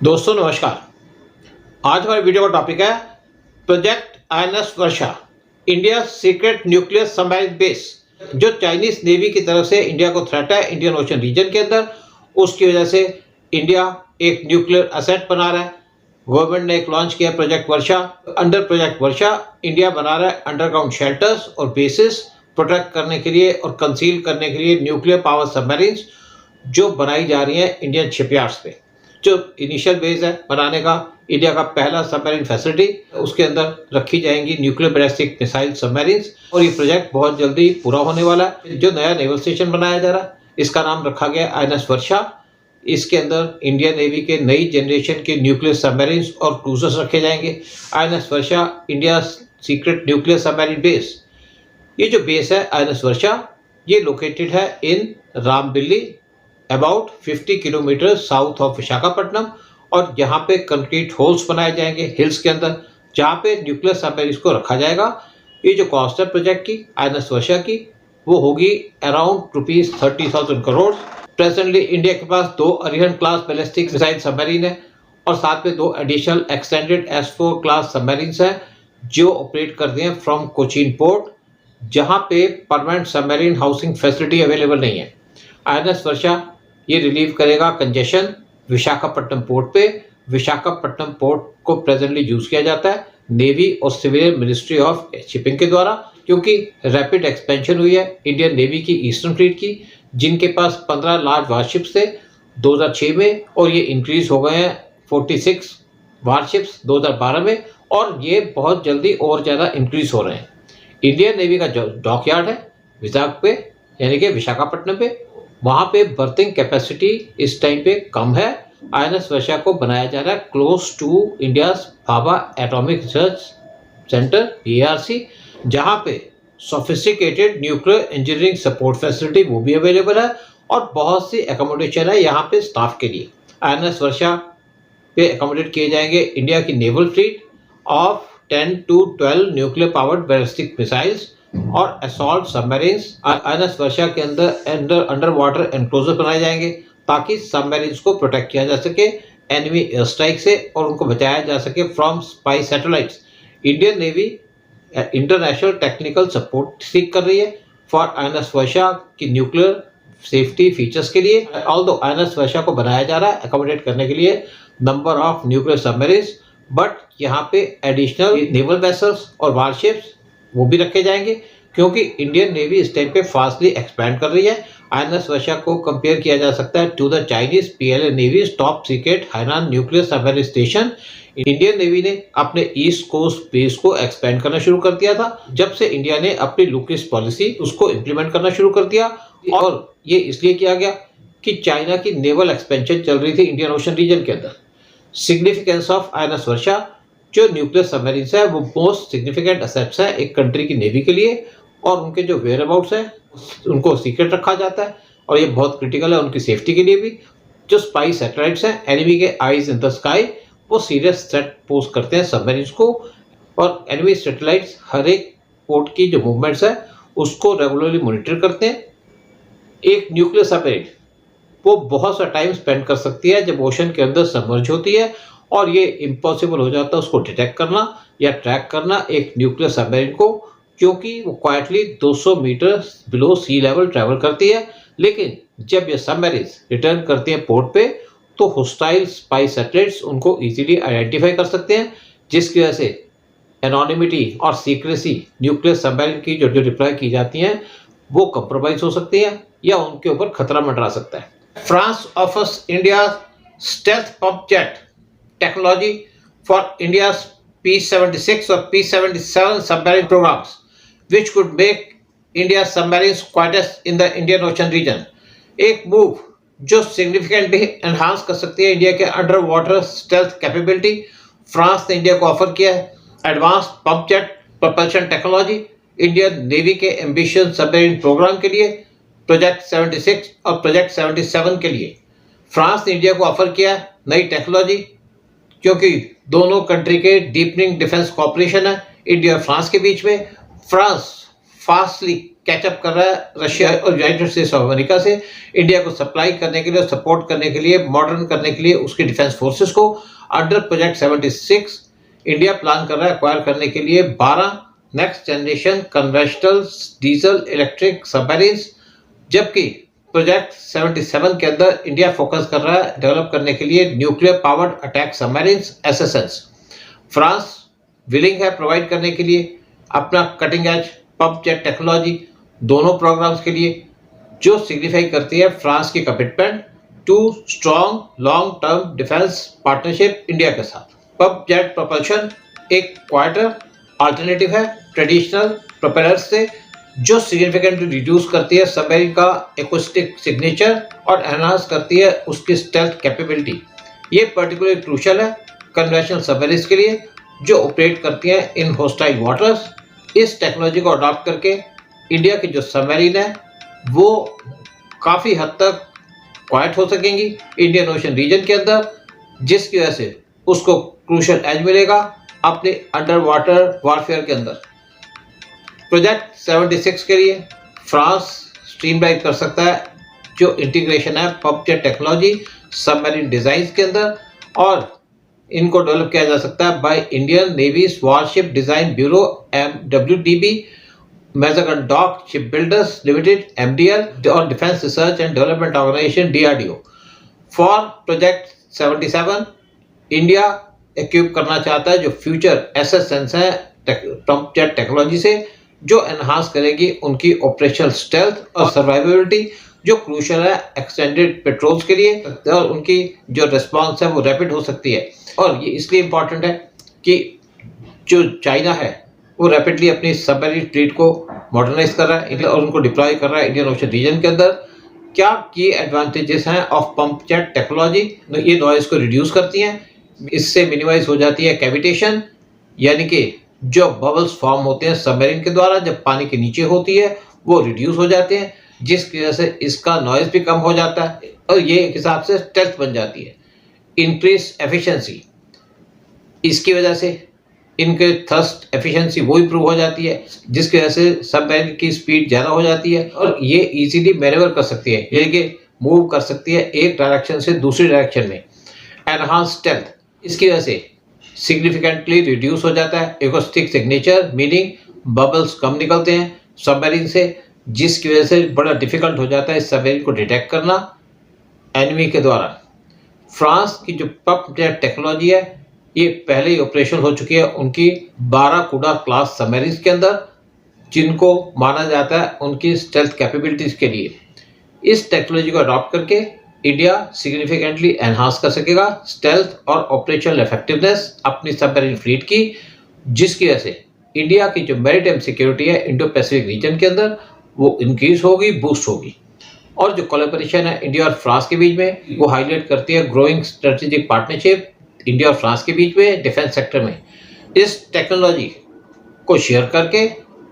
दोस्तों नमस्कार। आज हमारे वीडियो का टॉपिक है project INS Varsha, India secret nuclear submarine base, जो चाइनीज नेवी की तरफ से इंडिया को थ्रेट है इंडियन ओशन रीजन के अंदर। उसकी वजह से इंडिया एक न्यूक्लियर असेट बना रहा है। गवर्नमेंट ने एक लॉन्च किया प्रोजेक्ट वर्षा। अंडर प्रोजेक्ट वर्षा इंडिया बना रहा है अंडरग्राउंड शेल्टर्स और बेसिस प्रोटेक्ट करने के लिए और कंसील करने के लिए न्यूक्लियर पावर सबमरीन्स जो बनाई जा रही हैं इंडियन शिपयार्ड्स पे। जो इनिशियल बेस है बनाने का, इंडिया का पहला सबमरीन फैसिलिटी, उसके अंदर रखी जाएंगी न्यूक्लियर बैलिस्टिक मिसाइल सबमरीन्स। और ये प्रोजेक्ट बहुत जल्दी पूरा होने वाला है। जो नया नेवल स्टेशन बनाया जा रहा है इसका नाम रखा गया आईएनएस वर्षा। इसके अंदर इंडियन नेवी के नई जनरेशन के न्यूक्लियर सबमरीन्स और क्रूजर्स रखे जाएंगे। INS Varsha India secret nuclear submarine base. ये जो बेस है आईएनएस वर्षा, ये लोकेटेड है in Rambilli, about 50 kilometre south of Visakhapatnam. और यहाँ पे कंक्रीट होल्स बनाए जाएंगे हिल्स के अंदर, जहाँ पे न्यूक्लियर सबमरीन्स को रखा जाएगा। ये जो कॉस्ट है प्रोजेक्ट की आईएनएस वर्षा की, वो होगी अराउंड ₹30,000 करोड़। प्रेजेंटली इंडिया के पास 2 Arihant class ballistic missile submarine है और साथ में 2 additional extended S4 class submarines हैं जो ऑपरेट करते हैं फ्रॉम कोचीन पोर्ट, जहाँ पे permanent submarine housing facility available नहीं है। आईएनएस वर्षा ये रिलीव करेगा कंजेशन विशाखापट्टनम पोर्ट पे। विशाखापट्टनम पोर्ट को प्रेजेंटली यूज किया जाता है नेवी और सिविल मिनिस्ट्री ऑफ शिपिंग के द्वारा, क्योंकि रैपिड एक्सपेंशन हुई है इंडियन नेवी की ईस्टर्न फ्लीट की, जिनके पास 15 लार्ज वारशिप्स थे 2006 में, और ये इंक्रीज हो गए हैं 46 वारशिप्स 2012 में, और ये बहुत जल्दी और ज़्यादा इंक्रीज हो रहे हैं। इंडियन नेवी का जो डॉकयार्ड है विशाख पे, यानी कि विशाखापट्टनम पे, वहाँ पे बर्थिंग कैपेसिटी इस टाइम पे कम है। आईएनएस वर्षा को बनाया जा रहा है close to India's Bhabha atomic research centre ARC, जहाँ पे sophisticated nuclear engineering support facility वो भी अवेलेबल है और बहुत सी एकोमोडेशन है यहाँ पे स्टाफ के लिए। आईएनएस वर्षा पे एकोमोडेट किए जाएंगे इंडिया की naval fleet of 10 to 12 nuclear powered ballistic missiles और असॉल्ट सबमरीन्स। आईएनएस वर्षा के अंदर अंडर वाटर एनक्लोजर बनाए जाएंगे ताकि सबमरीन्स को प्रोटेक्ट किया जा सके एनिमी एयर स्ट्राइक से और उनको बचाया जा सके from spy satellites. Indian navy international technical support सीख कर रही है फॉर आईएनएस वर्षा की न्यूक्लियर सेफ्टी फीचर्स के लिए। ऑल्दो आईएनएस वर्षा को बनाया जा रहा है अकोमोडेट करने के लिए number of nuclear submarines, but यहाँ पे एडिशनल नेवल वेसल्स और वारशिप्स वो भी रखे जाएंगे, क्योंकि इंडियन नेवी इस टाइम पे फास्टली एक्सपैंड कर रही है। आईएनएस वर्षा को कंपेयर किया जा सकता है to the Chinese PLA navy top secret Hainan nuclear submarine station. Indian navy ने अपने ईस्ट कोस्ट बेस को एक्सपेंड करना शुरू कर दिया था जब से इंडिया ने अपनी लुकिस पॉलिसी उसको इम्प्लीमेंट करना शुरू कर दिया, और ये इसलिए किया गया कि चाइना की नेवल एक्सपेंशन चल रही थी इंडियन ओशन रीजन के अंदर। सिग्निफिकेंस ऑफ आईएनएस वर्षा, जो न्यूक्लियर सबमरीन्स है वो मोस्ट सिग्निफिकेंट असेट्स है एक कंट्री की नेवी के लिए, और उनके जो वेयर अबाउट्स हैं उनको सीक्रेट रखा जाता है और ये बहुत क्रिटिकल है उनकी सेफ्टी के लिए भी। जो स्पाई सैटेलाइट्स हैं एनिमी के आईज इन द स्काई, वो सीरियस थ्रेट पोज करते हैं सबमरीन्स को, और एनिमी सैटेलाइट्स हर एक पोर्ट की जो मूवमेंट्स है उसको रेगुलरली मॉनिटर करते हैं। एक न्यूक्लियर सबमरीन वो बहुत सा टाइम स्पेंड कर सकती है जब ओशन के अंदर सबमर्ज होती है, और ये इम्पॉसिबल हो जाता है उसको डिटेक्ट करना या ट्रैक करना एक न्यूक्लियर सबमरीन को, क्योंकि वो क्वाइटली 200 मीटर बिलो सी लेवल ट्रैवल करती है। लेकिन जब ये सबमरीन्स रिटर्न करती हैं पोर्ट पे तो होस्टाइल स्पाई सैटेलाइट्स उनको इजीली आइडेंटिफाई कर सकते हैं, जिसकी वजह से एनोनिमिटी और सीक्रेसी न्यूक्लियर सबमरीन की जो रिप्लाई की जाती हैं वो कंप्रोमाइज हो सकती है या उनके ऊपर खतरा मंडरा सकता है। France offers India stealth pump jet technology for India's P-76 or P-77 submarine programs, which could make India's submarines quietest in the Indian Ocean region. एक मूव जो सिग्निफिकेंटली एनहांस कर सकती है इंडिया के under water stealth capability, France ने India को offer किया है advance pump jet propulsion technology Indian navy के एम्बिशियस सबमरीन प्रोग्राम के लिए, प्रोजेक्ट 76 और प्रोजेक्ट 77 के लिए। फ्रांस ने इंडिया को ऑफर किया नई टेक्नोलॉजी, क्योंकि दोनों कंट्री के डीपनिंग डिफेंस कॉपरेशन है इंडिया और फ्रांस के बीच में। फ्रांस फास्टली कैचअप कर रहा है रशिया और यूनाइटेड स्टेट्स ऑफ अमेरिका से, इंडिया को सप्लाई करने के लिए, सपोर्ट करने के लिए, मॉडर्न करने के लिए उसकी डिफेंस फोर्सेस को। अंडर प्रोजेक्ट 76 इंडिया प्लान कर रहा है एक्वायर करने के लिए 12 next generation conventional diesel electric submarines, जबकि प्रोजेक्ट 77 के अंदर इंडिया फोकस कर रहा है डेवलप करने के लिए nuclear powered attack submarines SSNs. France willing है प्रोवाइड करने के लिए अपना cutting edge pump jet technology दोनों प्रोग्राम्स के लिए, जो सिग्निफाई करती है फ्रांस की commitment to strong long term defence partnership India के साथ। पंप जेट प्रोपल्शन एक क्वाइटर अल्टरनेटिव है ट्रेडिशनल प्रोपेलर्स से, जो सिग्निफिकेंटली रिड्यूस करती है सबमरीन का एक्यूस्टिक सिग्नेचर और एनहांस करती है उसकी स्टेल्थ कैपेबिलिटी। ये पर्टिकुलरली क्रूशियल है कन्वेंशनल सबमरीन्स के लिए जो ऑपरेट करती हैं इन होस्टाइल वाटर्स। इस टेक्नोलॉजी को अडॉप्ट करके इंडिया की जो सबमरीन है वो काफ़ी हद तक क्वाइट हो सकेंगी इंडियन ओशन रीजन के अंदर, जिसकी वजह से उसको क्रूशियल एज मिलेगा अपने अंडर वाटर वारफेयर के अंदर। प्रोजेक्ट 76 के लिए फ्रांस स्ट्रीमलाइन कर सकता है जो इंटीग्रेशन है pump jet technology submarine design के अंदर, और इनको डेवलप किया जा सकता है by Indian navy warship design bureau MWDB, Mazagon dock shipbuilders limited MDL और defence research and development organisation DRDO। For project 77 India equip करना चाहता है जो फ्यूचर एसएसएन्स है पंप जेट टेक्नोलॉजी से, जो एनहांस करेगी उनकी ऑपरेशनल स्टेल्थ और सर्वाइवेबिलिटी, जो क्रूशियल है एक्सटेंडेड पेट्रोल्स के लिए, और उनकी जो रिस्पांस है वो रैपिड हो सकती है। और ये इसलिए इम्पॉर्टेंट है कि जो चाइना है वो रैपिडली अपनी सबमरीन फ्लीट को मॉडर्नाइज कर रहा है और उनको डिप्लॉय कर रहा है इंडियन ओशन रीजन के अंदर। क्या ये एडवांटेजेस हैं ऑफ पंप जेट टेक्नोलॉजी? ये नॉइज को रिड्यूस करती हैं, इससे मिनिमाइज हो जाती है कैविटेशन, यानी कि जो बबल्स फॉर्म होते हैं सबमरीन के द्वारा जब पानी के नीचे होती है वो रिड्यूस हो जाते हैं, जिसकी वजह से इसका नॉइज भी कम हो जाता है और ये एक हिसाब से स्टेल्थ बन जाती है। इंक्रीज एफिशिएंसी, इसकी वजह से इनके थ्रस्ट एफिशिएंसी वो इंप्रूव हो जाती है, जिसकी वजह से सबमरीन की स्पीड ज़्यादा हो जाती है और ये इजीली मैनेवर कर सकती है, यानी कि मूव कर सकती है एक डायरेक्शन से दूसरी डायरेक्शन में। एनहांस स्टेल्थ, इसकी वजह से सिग्निफिकेंटली रिड्यूस हो जाता है एक्यूस्टिक सिग्नेचर, मीनिंग बबल्स कम निकलते हैं सबमरीन से, जिसकी वजह से बड़ा डिफिकल्ट हो जाता है इस सबमरीन को डिटेक्ट करना एनिमी के द्वारा। फ्रांस की जो पंप जेट टेक्नोलॉजी है ये पहले ही ऑपरेशन हो चुकी है उनकी 12 कुडा क्लास सबमरीन्स के अंदर, जिनको माना जाता है उनकी स्टेल्थ कैपेबिलिटीज के लिए। इस टेक्नोलॉजी को अडॉप्ट करके इंडिया सिग्निफिकेंटली एनहांस कर सकेगा स्टेल्थ और ऑपरेशनल इफेक्टिवनेस अपनी सबमरीन फ्लीट की, जिसकी वजह से इंडिया की जो मैरीटाइम सिक्योरिटी है इंडो पैसिफिक रीजन के अंदर वो इंक्रीज होगी, बूस्ट होगी। और जो कोलैबोरेशन है इंडिया और फ्रांस के बीच में वो हाईलाइट करती है ग्रोइंग स्ट्रेटेजिक पार्टनरशिप इंडिया और फ्रांस के बीच में डिफेंस सेक्टर में। इस टेक्नोलॉजी को शेयर करके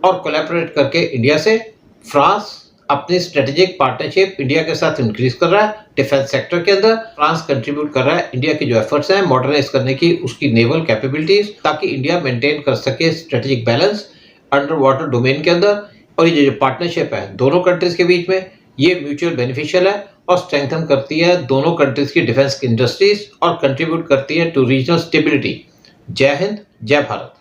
और कोलैबोरेट करके इंडिया से फ्रांस अपनी स्ट्रेटेजिक पार्टनरशिप इंडिया के साथ इंक्रीज कर रहा है डिफेंस सेक्टर के अंदर। फ्रांस कंट्रीब्यूट कर रहा है इंडिया की जो एफर्ट्स हैं मॉडर्नाइज करने की उसकी नेवल कैपेबिलिटीज, ताकि इंडिया मेंटेन कर सके strategic balance under water domain के अंदर। और ये जो पार्टनरशिप है दोनों कंट्रीज के बीच में ये म्यूचुअल बेनिफिशियल है और स्ट्रेंथन करती है दोनों कंट्रीज की डिफेंस इंडस्ट्रीज और कंट्रीब्यूट करती है टू रीजनल स्टेबिलिटी। जय हिंद, जय भारत।